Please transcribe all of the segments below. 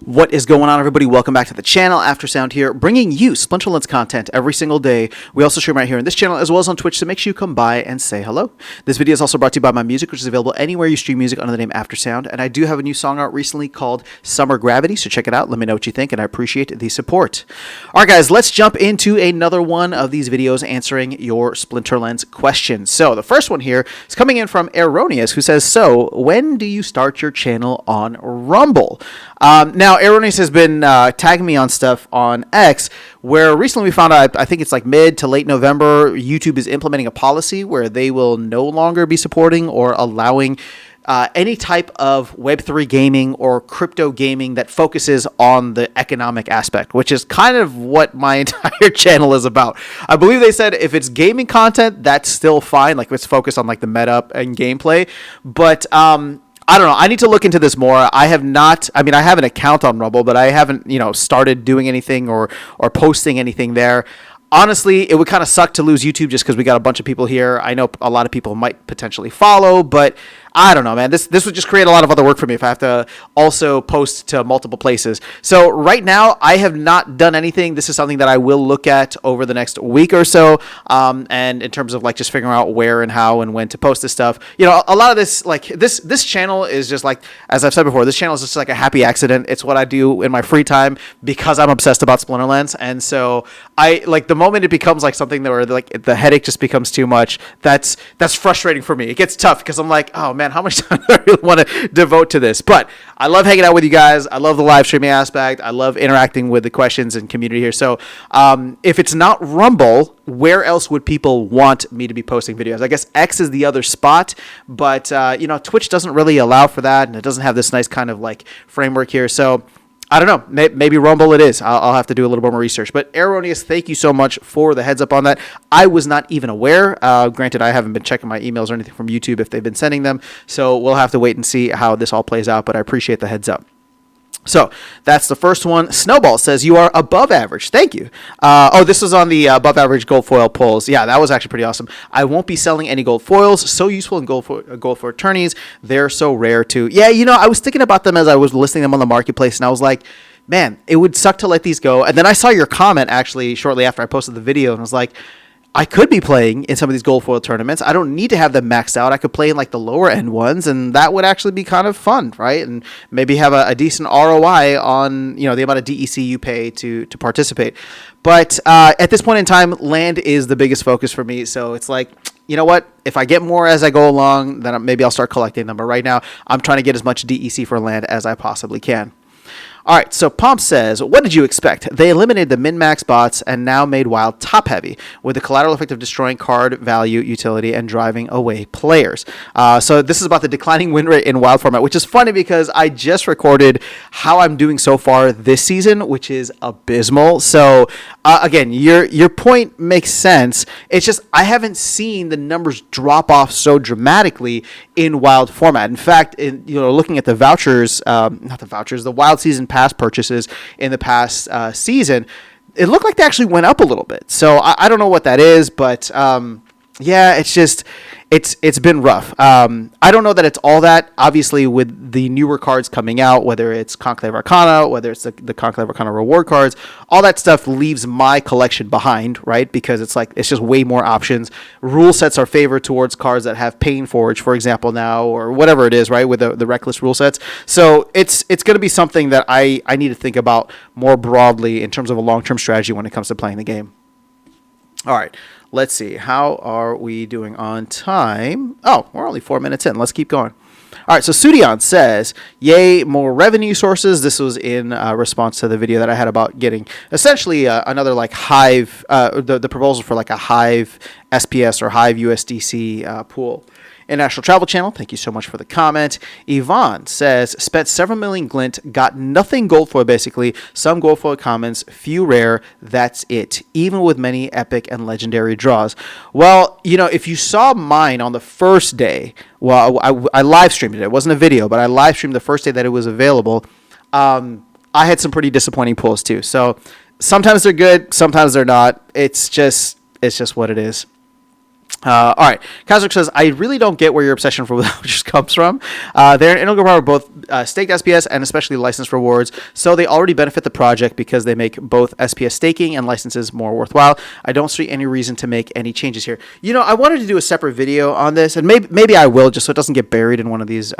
What is going on, everybody? Welcome back to the channel. Aftersound here, bringing you Splinterlands content every single day. We also stream right here in this channel as well as on Twitch, so make sure you come by and say hello. This video is also brought to you by my music, which is available anywhere you stream music under the name Aftersound. And I do have a new song out recently called Summer Gravity, so check it out. Let me know what you think, and I appreciate the support. All right, guys, let's jump into another one of these videos answering your Splinterlands questions. So the first one here is coming in from Erroneous, who says, so when do you start your channel on Rumble? Now, Erroneous has been tagging me on stuff on X, where recently we found out, I think it's like mid to late November, YouTube is implementing a policy where they will no longer be supporting or allowing any type of Web3 gaming or crypto gaming that focuses on the economic aspect, which is kind of what my entire channel is about. I believe they said if it's gaming content, that's still fine. Like, let's focus on like the meta and gameplay. But I don't know. I need to look into this more. I have not. I mean, I have an account on Rumble, but I haven't, started doing anything or posting anything there. Honestly, it would kind of suck to lose YouTube just because we got a bunch of people here. I know a lot of people might potentially follow, but I don't know, man. This would just create a lot of other work for me if I have to also post to multiple places. So right now, I have not done anything. This is something that I will look at over the next week or so. And in terms of like just figuring out where and how and when to post this stuff, a lot of this, like this channel is just like, as I've said before, this channel is just like a happy accident. It's what I do in my free time because I'm obsessed about Splinterlands. And so I like the moment it becomes like something that where like the headache just becomes too much. That's frustrating for me. It gets tough because I'm like, oh man, how much time do I really want to devote to this? But I love hanging out with you guys. I love the live streaming aspect. I love interacting with the questions and community here. So if it's not Rumble, where else would people want me to be posting videos? I guess X is the other spot, but Twitch doesn't really allow for that, and it doesn't have this nice kind of like framework here. So I don't know. Maybe Rumble it is. I'll have to do a little bit more research. But Erroneous, thank you so much for the heads up on that. I was not even aware. Granted, I haven't been checking my emails or anything from YouTube if they've been sending them. So we'll have to wait and see how this all plays out. But I appreciate the heads up. So that's the first one. Snowball says you are above average. Thank you. This was on the above average gold foil pulls. Yeah, that was actually pretty awesome. I won't be selling any gold foils. So useful in gold for attorneys. They're so rare too. Yeah, I was thinking about them as I was listing them on the marketplace, and I was like, man, it would suck to let these go. And then I saw your comment actually shortly after I posted the video, and I was like, I could be playing in some of these gold foil tournaments. I don't need to have them maxed out. I could play in like the lower end ones, and that would actually be kind of fun, right? And maybe have a decent ROI on the amount of DEC you pay to participate. But at this point in time, land is the biggest focus for me. So it's like, you know what? If I get more as I go along, then maybe I'll start collecting them. But right now, I'm trying to get as much DEC for land as I possibly can. All right, so Pomp says, what did you expect? They eliminated the min-max bots and now made WoW top-heavy with the collateral effect of destroying card value, utility, and driving away players. So this is about the declining win rate in WoW format, which is funny because I just recorded how I'm doing so far this season, which is abysmal. So again, your point makes sense. It's just I haven't seen the numbers drop off so dramatically in Wild format. In fact, looking at the vouchers, the Wild season pass purchases in the past season, it looked like they actually went up a little bit. So I don't know what that is, but yeah, it's just it's been rough. I don't know that it's all that. Obviously, with the newer cards coming out, whether it's Conclave Arcana, whether it's the Conclave Arcana reward cards, all that stuff leaves my collection behind, right? Because it's just way more options. Rule sets are favored towards cards that have Pain Forge, for example, now, or whatever it is, right? With the Reckless rule sets. So it's going to be something that I need to think about more broadly in terms of a long-term strategy when it comes to playing the game. All right. Let's see. How are we doing on time? Oh, we're only 4 minutes in. Let's keep going. All right. So Sudion says, yay, more revenue sources. This was in response to the video that I had about getting essentially another like Hive, the proposal for like a Hive SPS or Hive USDC pool. International Travel Channel, thank you so much for the comment. Yvonne says, spent several million glint, got nothing gold foil basically, some gold foil commons, few rare, that's it, even with many epic and legendary draws. Well, if you saw mine on the first day, well, I live streamed it. It wasn't a video, but I live streamed the first day that it was available. I had some pretty disappointing pulls too. So sometimes they're good, sometimes they're not. It's just what it is. All right. Kazakh says, I really don't get where your obsession for vouchers comes from. They're an integral part of both staked SPS and especially licensed rewards, so they already benefit the project because they make both SPS staking and licenses more worthwhile. I don't see any reason to make any changes here. I wanted to do a separate video on this, and maybe I will, just so it doesn't get buried in one of these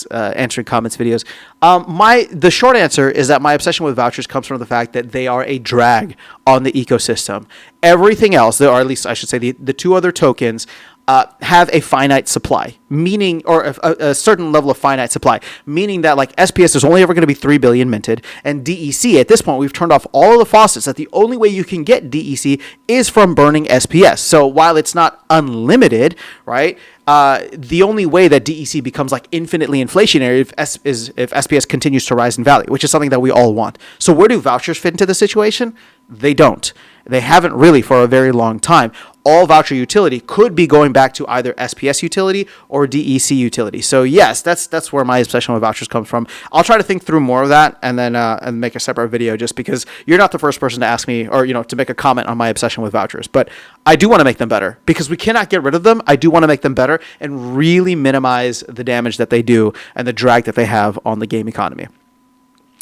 answering comments videos. The short answer is that my obsession with vouchers comes from the fact that they are a drag on the ecosystem. Everything else, or at least I should say the two other tokens, have a finite supply, meaning, or a certain level of finite supply, meaning that like SPS is only ever going to be 3 billion minted, and DEC, at this point, we've turned off all of the faucets that the only way you can get DEC is from burning SPS. So while it's not unlimited, right, the only way that DEC becomes like infinitely inflationary if SPS continues to rise in value, which is something that we all want. So where do vouchers fit into the situation? They don't. They haven't really for a very long time. All voucher utility could be going back to either SPS utility or DEC utility. So yes, that's where my obsession with vouchers comes from. I'll try to think through more of that and then and make a separate video, just because you're not the first person to ask me or to make a comment on my obsession with vouchers. But I do want to make them better because we cannot get rid of them. I do want to make them better and really minimize the damage that they do and the drag that they have on the game economy.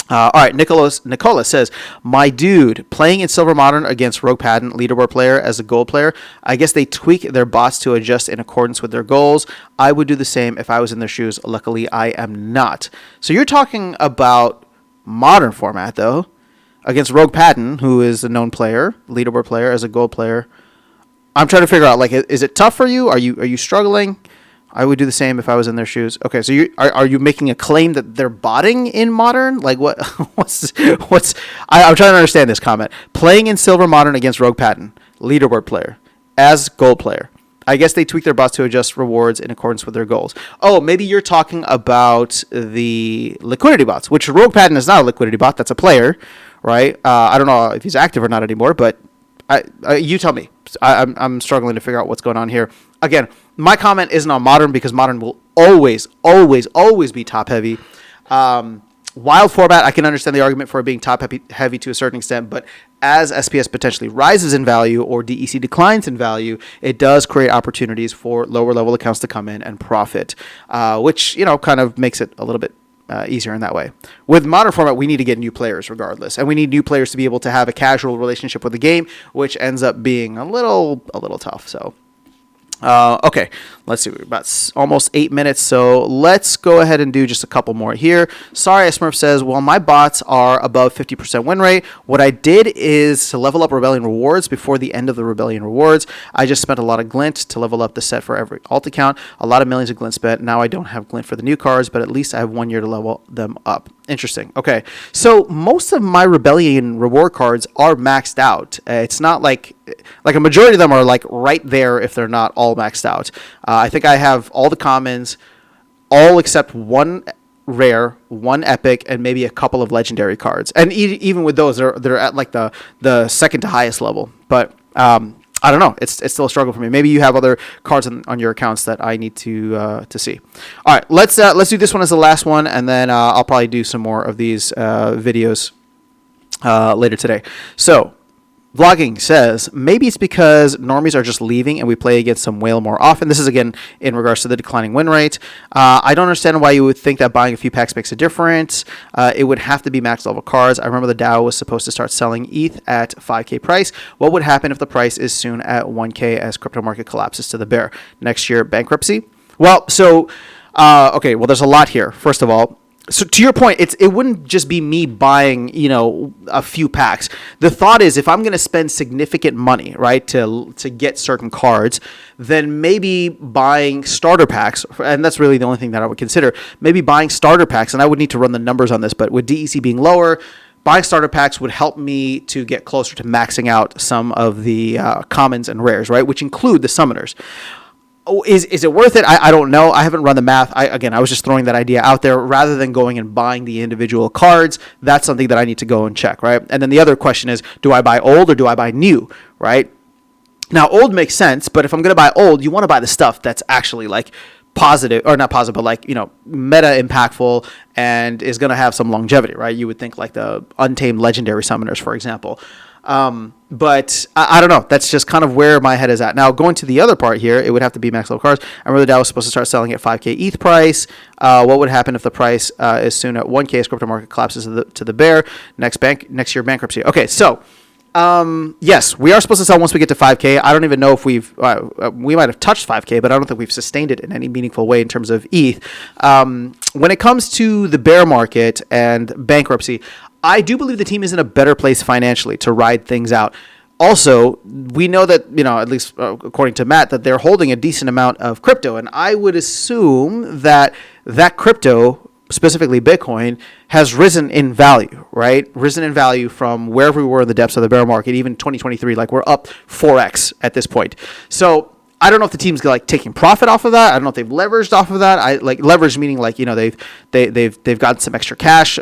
All right, Nicola says, my dude, playing in Silver Modern against Rogue Patent, leaderboard player as a gold player, I guess they tweak their bots to adjust in accordance with their goals. I would do the same if I was in their shoes. Luckily, I am not. So you're talking about Modern format, though, against Rogue Patent, who is a known player, leaderboard player as a gold player. I'm trying to figure out, like, is it tough for you? Are you struggling? I would do the same if I was in their shoes. Okay, so are you making a claim that they're botting in Modern? Like what? I'm trying to understand this comment. Playing in Silver Modern against Rogue Patent, leaderboard player, as gold player. I guess they tweak their bots to adjust rewards in accordance with their goals. Oh, maybe you're talking about the liquidity bots, which Rogue Patent is not a liquidity bot. That's a player, right? I don't know if he's active or not anymore, but you tell me. I'm struggling to figure out what's going on here. Again, my comment isn't on Modern because Modern will always be top heavy. Wild format, I can understand the argument for it being top heavy to a certain extent, but as SPS potentially rises in value or DEC declines in value, it does create opportunities for lower level accounts to come in and profit, which kind of makes it a little bit easier in that way. With Modern format, we need to get new players regardless, and we need new players to be able to have a casual relationship with the game, which ends up being a little tough. So okay, let's see. We're about almost 8 minutes, so let's go ahead and do just a couple more here. Sorry, Smurf says, well, my bots are above 50% win rate. What I did is to level up Rebellion rewards before the end of the Rebellion rewards. I just spent a lot of glint to level up the set for every alt account. A lot of millions of glint spent. Now I don't have glint for the new cards, but at least I have 1 year to level them up. Interesting. Okay, so most of my Rebellion reward cards are maxed out. It's not like a majority of them are like right there if they're not all maxed out. I think I have all the commons, all except one rare, one epic, and maybe a couple of legendary cards. And even with those, they're at like the second to highest level. But I don't know. It's still a struggle for me. Maybe you have other cards on your accounts that I need to see. All right, let's do this one as the last one, and then I'll probably do some more of these videos later today. So, Vlogging says, maybe it's because normies are just leaving and we play against some whale more often. This is, again, in regards to the declining win rate. I don't understand why you would think that buying a few packs makes a difference. It would have to be max level cards. I remember the DAO was supposed to start selling ETH at 5K price. What would happen if the price is soon at 1K as crypto market collapses to the bear? Next year, bankruptcy? Well, so, okay, well, there's a lot here. First of all, so to your point, it wouldn't just be me buying, a few packs. The thought is if I'm going to spend significant money, right, to get certain cards, then maybe buying starter packs, and that's really the only thing that I would consider, maybe buying starter packs, and I would need to run the numbers on this, but with DEC being lower, buying starter packs would help me to get closer to maxing out some of the commons and rares, right, which include the summoners. Oh, is it worth it? I don't know. I haven't run the math. I was just throwing that idea out there rather than going and buying the individual cards. That's something that I need to go and check, right? And then the other question is, do I buy old or do I buy new, right? Now, old makes sense, but if I'm going to buy old, you want to buy the stuff that's actually like positive, or not positive, but like, meta impactful and is going to have some longevity, right? You would think like the Untamed Legendary Summoners, for example. But I don't know. That's just kind of where my head is at. Now, going to the other part here, it would have to be max level cards. I remember the DAO was supposed to start selling at 5K ETH price. What would happen if the price is soon at 1K as crypto market collapses to the bear? Next year bankruptcy. Okay, so yes, we are supposed to sell once we get to 5K. I don't even know if we might have touched 5K, but I don't think we've sustained it in any meaningful way in terms of ETH. When it comes to the bear market and bankruptcy, I do believe the team is in a better place financially to ride things out. Also, we know that, at least according to Matt, that they're holding a decent amount of crypto. And I would assume that crypto, specifically Bitcoin, has risen in value, right? Risen in value from wherever we were in the depths of the bear market, even 2023, like we're up 4x at this point. So I don't know if the team's like taking profit off of that. I don't know if they've leveraged off of that. I like leverage meaning like they've gotten some extra cash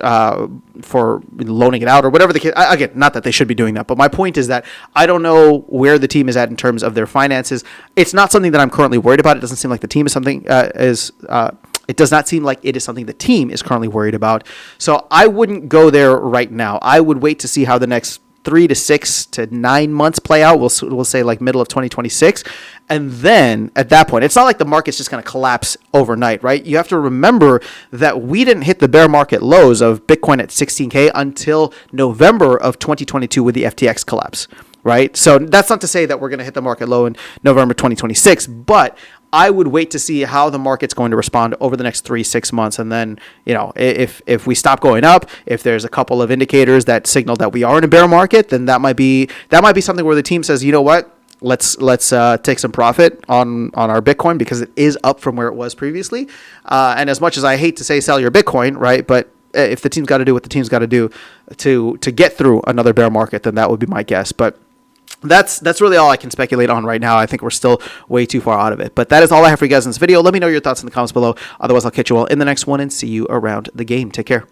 for loaning it out or whatever the case. Again, not that they should be doing that, but my point is that I don't know where the team is at in terms of their finances. It's not something that I'm currently worried about. It doesn't seem like the team is something it does not seem like it is something the team is currently worried about. So I wouldn't go there right now. I would wait to see how the next 3 to 6 to 9 months play out. We'll say like middle of 2026. And then at that point, it's not like the market's just going to collapse overnight, right? You have to remember that we didn't hit the bear market lows of Bitcoin at 16K until November of 2022 with the FTX collapse, right? So that's not to say that we're going to hit the market low in November 2026, but I would wait to see how the market's going to respond over the next 3-6 months. And then, if we stop going up, if there's a couple of indicators that signal that we are in a bear market, then that might be something where the team says, you know what, let's take some profit on our Bitcoin because it is up from where it was previously. And as much as I hate to say sell your Bitcoin, right, but if the team's got to do what the team's got to do to get through another bear market, then that would be my guess. But that's really all I can speculate on right now. I think we're still way too far out of it. But that is all I have for you guys in this video. Let me know your thoughts in the comments below. Otherwise, I'll catch you all in the next one and see you around the game. Take care.